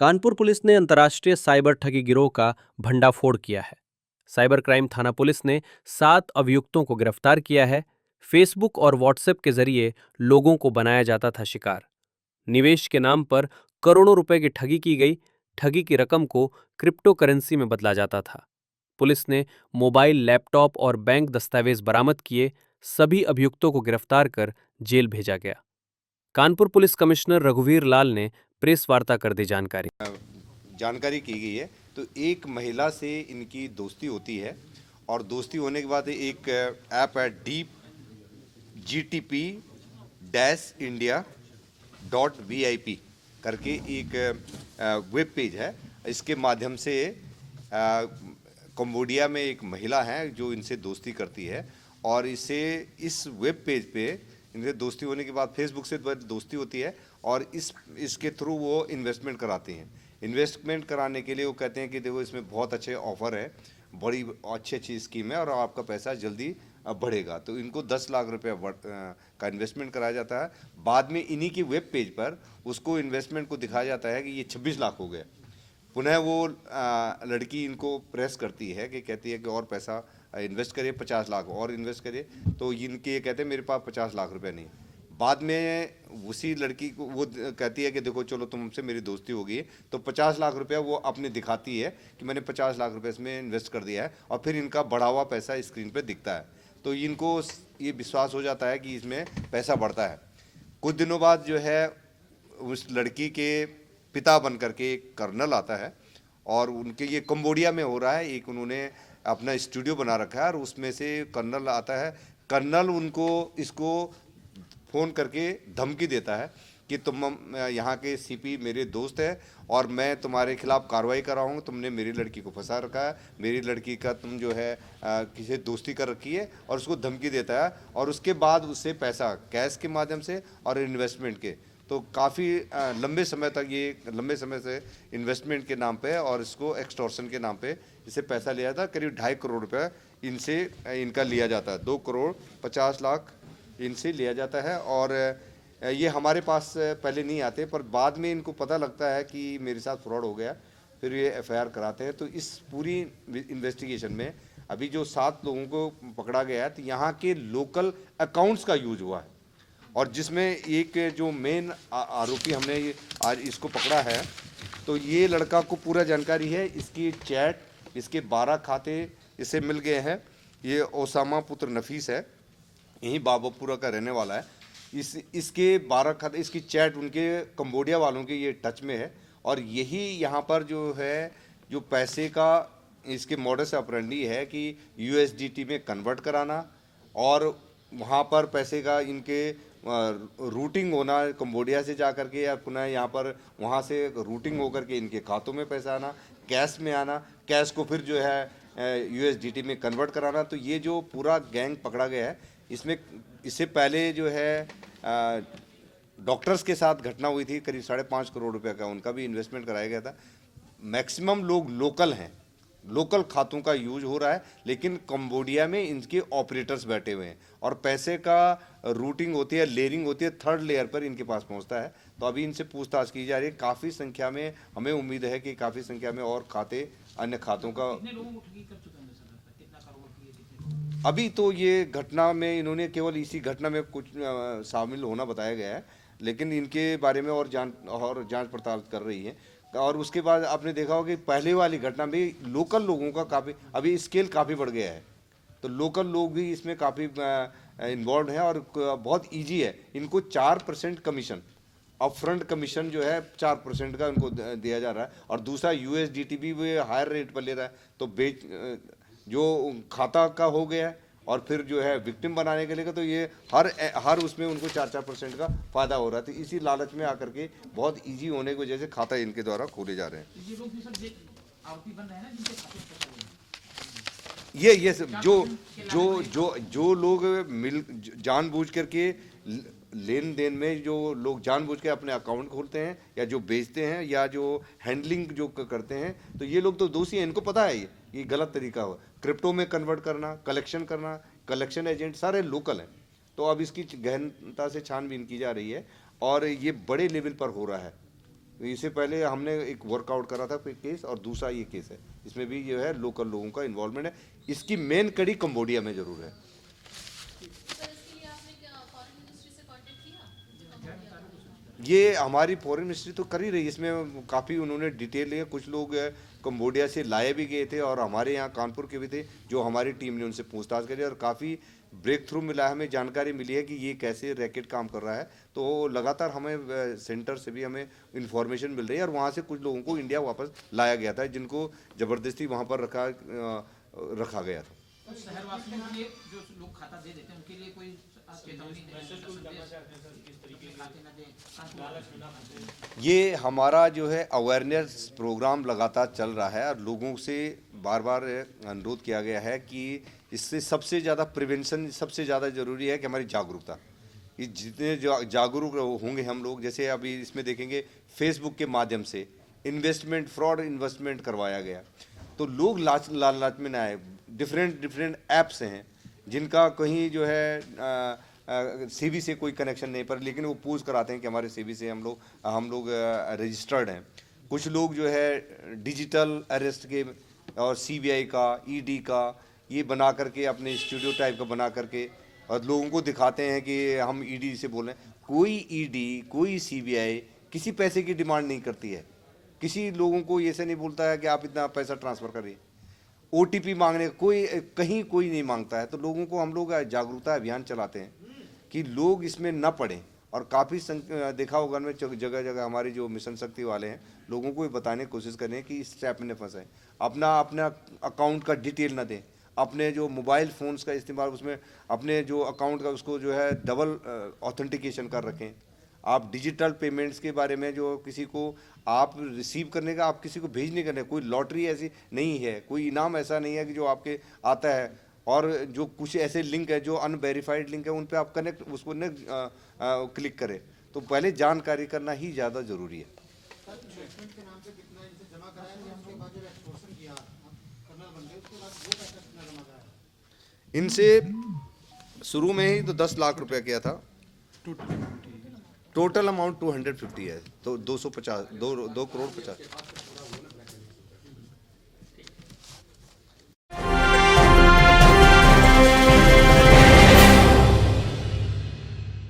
Kanpur police ने अंतर्राष्ट्रीय cyber ठगी गिरोह का भंडाफोड़ किया है। साइबर क्राइम थाना पुलिस ने 7 अभियुक्तों को गिरफ्तार किया है। फेसबुक और व्हाट्सएप के जरिए लोगों को बनाया जाता था शिकार। निवेश के नाम पर करोड़ों रुपए की ठगी की गई। ठगी की रकम को क्रिप्टो करेंसी में बदला जाता था। पुलिस ने मोबाइल, लैपटॉप और बैंक दस्तावेज बरामद किए। सभी अभियुक्तों को गिरफ्तार कर जेल भेजा गया। कानपुर पुलिस कमिश्नर रघुवीर लाल ने प्रेस वार्ता कर दी जानकारी की गई है। तो एक महिला से इनकी दोस्ती होती है और दोस्ती होने के बाद एक ऐप है DeepGTP-India.VIP करके एक वेब पेज है। इसके माध्यम से कंबोडिया में एक महिला है जो इनसे दोस्ती करती है और इस वेब पेज पे इनसे दोस्ती होने के बाद फेसबुक से दोस्ती होती है और इसके थ्रू वो इन्वेस्टमेंट कराते हैं। इन्वेस्टमेंट कराने के लिए वो कहते हैं कि देखो इसमें बहुत अच्छे ऑफ़र है, बड़ी अच्छी स्कीम है और आपका पैसा जल्दी बढ़ेगा। तो इनको 10 लाख रुपए का इन्वेस्टमेंट कराया जाता है। बाद में इन्हीं की वेब पेज पर उसको इन्वेस्टमेंट को दिखाया जाता है कि ये 26 लाख हो गया। पुनः वो लड़की इनको प्रेस करती है कि कहती है कि और पैसा इन्वेस्ट करिए, 50 लाख और इन्वेस्ट करिए। तो इनके कहते हैं मेरे पास 50 लाख रुपए नहीं। बाद में उसी लड़की को वो कहती है कि देखो चलो तुमसे मेरी दोस्ती हो गई है, तो 50 लाख रुपया वो अपने दिखाती है कि मैंने 50 लाख रुपए इसमें इन्वेस्ट कर दिया है और फिर इनका बढ़ा हुआ पैसा स्क्रीन पे दिखता है। तो इनको ये विश्वास हो जाता है कि इसमें पैसा बढ़ता है। कुछ दिनों बाद जो है उस लड़की के पिता बन करके एक कर्नल आता है और उनके ये कंबोडिया में हो रहा है। एक उन्होंने अपना स्टूडियो बना रखा है और उसमें से कर्नल आता है। कर्नल उनको इसको फ़ोन करके धमकी देता है कि तुम यहाँ के सीपी मेरे दोस्त हैं और मैं तुम्हारे खिलाफ़ कार्रवाई कर रहा हूँ। तुमने मेरी लड़की को फंसा रखा है, मेरी लड़की का तुम जो है किसी दोस्ती कर रखी है और उसको धमकी देता है। और उसके बाद उससे पैसा कैश के माध्यम से और इन्वेस्टमेंट के, तो काफ़ी लंबे समय से इन्वेस्टमेंट के नाम पे और इसको एक्सटॉर्शन के नाम पे इसे पैसा लिया था। करीब 2.5 करोड़ रुपये इनका लिया जाता है। 2 करोड़ 50 लाख इनसे लिया जाता है और ये हमारे पास पहले नहीं आते, पर बाद में इनको पता लगता है कि मेरे साथ फ्रॉड हो गया, फिर ये एफआईआर कराते हैं। तो इस पूरी इन्वेस्टिगेशन में अभी जो 7 लोगों को पकड़ा गया है, तो यहाँ के लोकल अकाउंट्स का यूज हुआ है और जिसमें एक जो मेन आरोपी हमने आज इसको पकड़ा है, तो ये लड़का को पूरा जानकारी है। इसकी चैट, इसके 12 खाते इसे मिल गए हैं। ये ओसामा पुत्र नफीस है, यहीं बाबूपुरा का रहने वाला है। इसके 12 खाते, इसकी चैट उनके कंबोडिया वालों के ये टच में है और यही यहाँ पर जो है जो पैसे का इसके मॉडस ऑपरेंडी है कि यूएसडीटी में कन्वर्ट कराना और वहाँ पर पैसे का इनके रूटिंग होना कंबोडिया से जा कर के या पुनः यहाँ पर वहाँ से रूटिंग होकर के इनके खातों में पैसा आना, कैश में आना, कैश को फिर जो है यूएसडीटी में कन्वर्ट कराना। तो ये जो पूरा गैंग पकड़ा गया है, इसमें इससे पहले जो है डॉक्टर्स के साथ घटना हुई थी, करीब 5.5 करोड़ रुपए का उनका भी इन्वेस्टमेंट कराया गया था। मैक्सिमम लोग लोकल हैं, लोकल खातों का यूज हो रहा है, लेकिन कंबोडिया में इनके ऑपरेटर्स बैठे हुए हैं और पैसे का रूटिंग होती है, लेयरिंग होती है, 3rd लेयर पर इनके पास पहुंचता है। तो अभी इनसे पूछताछ की जा रही है। काफ़ी संख्या में हमें उम्मीद है कि काफ़ी संख्या में और खाते, अन्य खातों का अभी तो ये घटना में इन्होंने केवल इसी घटना में कुछ शामिल होना बताया गया है, लेकिन इनके बारे में और जांच पड़ताल कर रही है। और उसके बाद आपने देखा होगा कि पहले वाली घटना में लोकल लोगों का काफ़ी अभी स्केल काफ़ी बढ़ गया है, तो लोकल लोग भी इसमें काफ़ी इन्वॉल्व हैं और बहुत ईजी है। इनको 4% कमीशन, अपफ्रंट कमीशन जो है 4% का उनको दिया जा रहा है और दूसरा यूएसडीटी भी वो हायर रेट पर ले रहा है। तो जो खाता का हो गया है और फिर जो है विक्टिम बनाने के लिए, तो ये हर उसमें उनको 4% का फ़ायदा हो रहा है। तो इसी लालच में आकर के बहुत इजी होने की वजह से खाता इनके द्वारा खोले जा रहे हैं। ये सब जो लोग जानबूझ करके लेन देन में जो लोग जानबूझ के अपने अकाउंट खोलते हैं या जो बेचते हैं या जो हैंडलिंग जो करते हैं, तो ये लोग तो दोषी हैं। इनको पता है ये गलत तरीका हो। क्रिप्टो में कन्वर्ट करना, कलेक्शन करना, कलेक्शन एजेंट सारे लोकल हैं। तो अब इसकी गहनता से छानबीन की जा रही है और ये बड़े लेवल पर हो रहा है। इससे पहले हमने एक वर्कआउट करा था कोई केस, और दूसरा ये केस है, इसमें भी जो है लोकल लोगों का इन्वॉल्वमेंट है। इसकी मेन कड़ी कंबोडिया में जरूर है। ये हमारी फॉरेन मिनिस्ट्री तो कर ही रही है, इसमें काफ़ी उन्होंने डिटेल लिया। कुछ लोग कंबोडिया से लाए भी गए थे और हमारे यहाँ कानपुर के भी थे, जो हमारी टीम ने उनसे पूछताछ करी और काफ़ी ब्रेक थ्रू मिला है, हमें जानकारी मिली है कि ये कैसे रैकेट काम कर रहा है। तो लगातार हमें सेंटर से भी हमें इंफॉर्मेशन मिल रही है और वहाँ से कुछ लोगों को इंडिया वापस लाया गया था, जिनको ज़बरदस्ती वहाँ पर रखा गया था। तो शहरवासियों के लिए जो लोग खाता दे देते हैं उनके लिए कोई चेतावनी है? ये हमारा जो है अवेयरनेस प्रोग्राम लगातार चल रहा है और लोगों से बार बार अनुरोध किया गया है कि इससे सबसे ज़्यादा प्रिवेंशन सबसे ज़्यादा ज़रूरी है कि हमारी जागरूकता। ये जितने जागरूक होंगे हम लोग, जैसे अभी इसमें देखेंगे फेसबुक के माध्यम से इन्वेस्टमेंट फ्रॉड इन्वेस्टमेंट करवाया गया, तो लोग लालच में ना आए। डिफरेंट ऐप्स हैं जिनका कहीं जो है सीबी से कोई कनेक्शन नहीं, पर लेकिन वो पूछ कराते हैं कि हमारे सीबी से हम लोग रजिस्टर्ड हैं। कुछ लोग जो है डिजिटल अरेस्ट के और सीबीआई का, ईडी का ये बना करके अपने स्टूडियो टाइप का बना करके और लोगों को दिखाते हैं कि हम ईडी से बोल रहे हैं। कोई ईडी कोई सीबीआई किसी पैसे की डिमांड नहीं करती है, किसी लोगों को ये से नहीं बोलता है कि आप इतना पैसा ट्रांसफ़र करिए। ओटीपी मांगने कहीं कोई नहीं मांगता है। तो लोगों को हम लोग जागरूकता अभियान चलाते हैं कि लोग इसमें न पड़ें, और काफ़ी देखा होगा में जगह जगह हमारे जो मिशन शक्ति वाले हैं लोगों को ये बताने की कोशिश करें कि इस ट्रैप में फंसे, अपना अकाउंट का डिटेल न दें, अपने जो मोबाइल फ़ोन्स का इस्तेमाल उसमें अपने जो अकाउंट का उसको जो है डबल ऑथेंटिकेशन कर रखें। आप डिजिटल पेमेंट्स के बारे में जो किसी को आप रिसीव करने का, आप किसी को भेजने का नहीं, कोई लॉटरी ऐसी नहीं है, कोई इनाम ऐसा नहीं है कि जो आपके आता है। और जो कुछ ऐसे लिंक है जो अनवेरीफाइड लिंक है उन पे आप कनेक्ट उसको न क्लिक करें। तो पहले जानकारी करना ही ज़्यादा ज़रूरी है। इनसे शुरू में ही तो 10 लाख रुपया किया था, टोटल अमाउंट 250 है, तो 250 2 करोड़ 50।